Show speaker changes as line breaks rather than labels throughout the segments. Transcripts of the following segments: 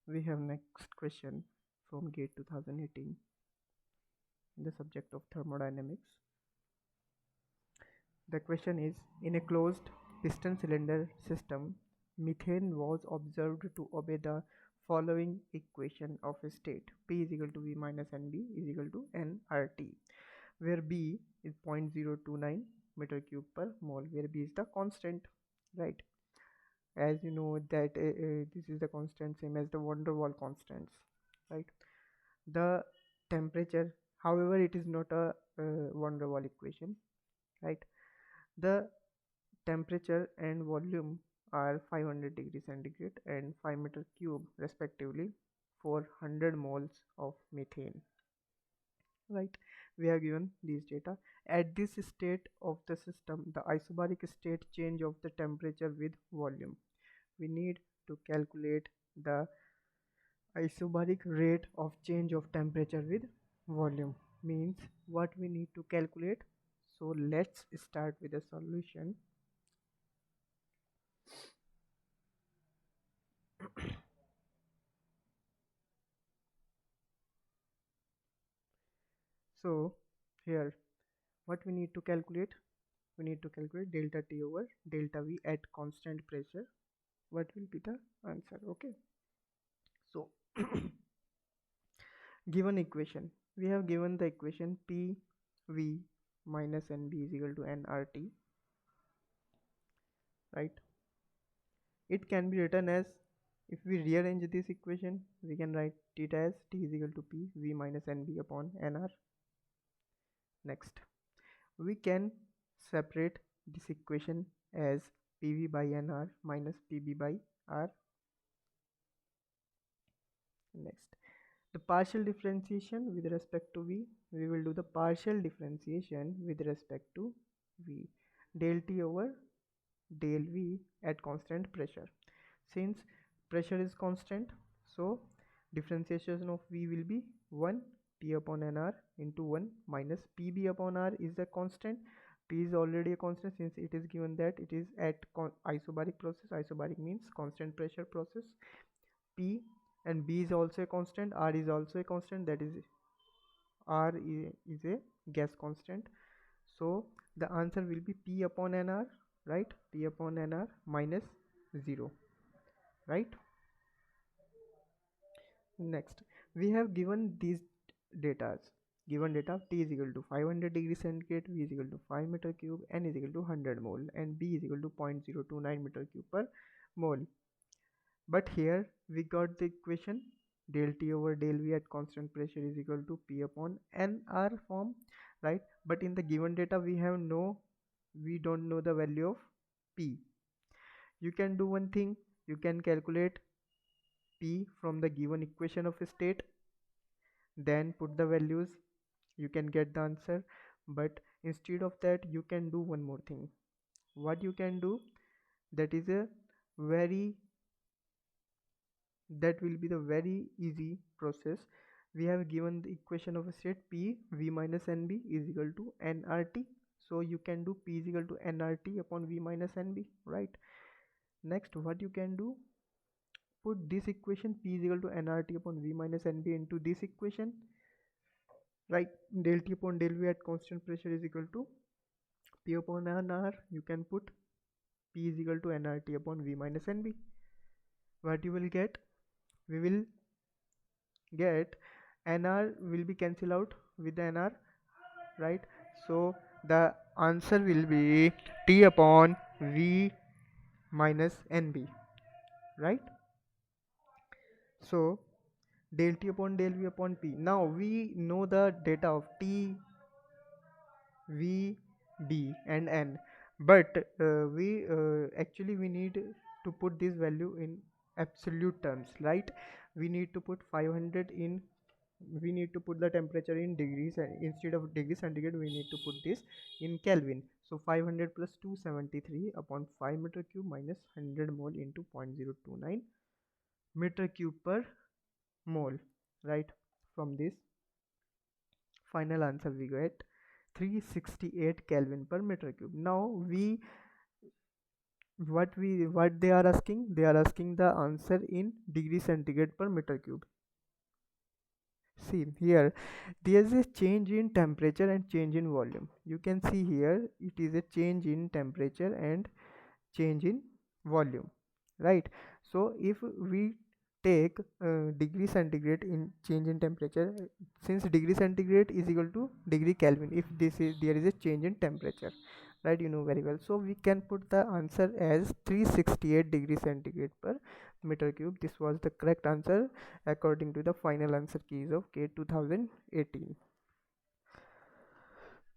We have next question from GATE 2018 in the subject of thermodynamics. The question is, in a closed piston cylinder system, methane was observed to obey the following equation of a state: P is equal to V minus NB is equal to nRT, where B is 0.029 meter cube per mole, where B is the constant, right? As you know that this is the constant same as the van der Waals constants, right? The temperature, however, it is not a van der Waals equation, right? The temperature and volume are 500 degrees centigrade and 5 meter cube respectively for 100 moles of methane, right? We are given these data. At this state of the system, the isobaric state change of the temperature with volume, we need to calculate the isobaric rate of change of temperature with volume. Means what we need to calculate. So let's start with the solution. So here what we need to calculate, we need to calculate delta T over delta V at constant pressure. What will be the answer? Okay, so given equation, we have given the equation P V minus NB is equal to nRT, right? It can be written as, if we rearrange this equation, we can write it as T is equal to P V minus NB upon nR. Next, we can separate this equation as PV by nR minus PB by R. Next, the partial differentiation with respect to V, we will do the partial differentiation with respect to V, del T over del V at constant pressure. Since pressure is constant, so differentiation of V will be 1 P upon nR into 1 minus PB upon R is a constant. P is already a constant since it is given that it is at isobaric process. Isobaric means constant pressure process. P and B is also a constant. R is also a constant, that is R is a gas constant. So the answer will be P upon nR, right? P upon nR minus 0, right? Next, we have given these data. Given data, T is equal to 500 degrees centigrade, V is equal to 5 meter cube, N is equal to 100 mole, and B is equal to 0.029 meter cube per mole. But here we got the equation del T over del V at constant pressure is equal to P upon nR form, right? But in the given data we don't know the value of P. You can do one thing, you can calculate P from the given equation of a state, then put the values, you can get the answer. But instead of that, you can do one more thing. What you can do, that is a very that will be the very easy process. We have given the equation of a state P V minus NB is equal to nRT, so you can do P is equal to nRT upon V minus NB, right? Next, what you can do, put this equation P is equal to nRT upon V minus NB into this equation, right? Del T upon del V at constant pressure is equal to P upon nR. You can put P is equal to nRT upon V minus NB. What you will get, we will get nR will be cancelled out with the nR, right? So the answer will be T upon V minus NB, right? So del T upon del V upon P. Now we know the data of T, V, B and N, but we actually we need to put this value in absolute terms, right? We need to put 500 in, we need to put the temperature in degrees, and instead of degree centigrade we need to put this in Kelvin. So 500 plus 273 upon 5 meter cube minus 100 mole into 0.029 meter cube per mole, right? From this final answer we get 368 Kelvin per meter cube. Now we what they are asking? They are asking the answer in degree centigrade per meter cube. See here, there is a change in temperature and change in volume. You can see here it is a change in temperature and change in volume, right? So if we take degree centigrade in change in temperature, since degree centigrade is equal to degree Kelvin, if this is there is a change in temperature, right? You know very well. So we can put the answer as 368 degree centigrade per meter cube. This was the correct answer according to the final answer keys of K 2018.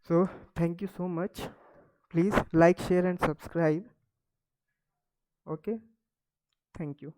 So thank you so much. Please like, share and subscribe. Okay, thank you.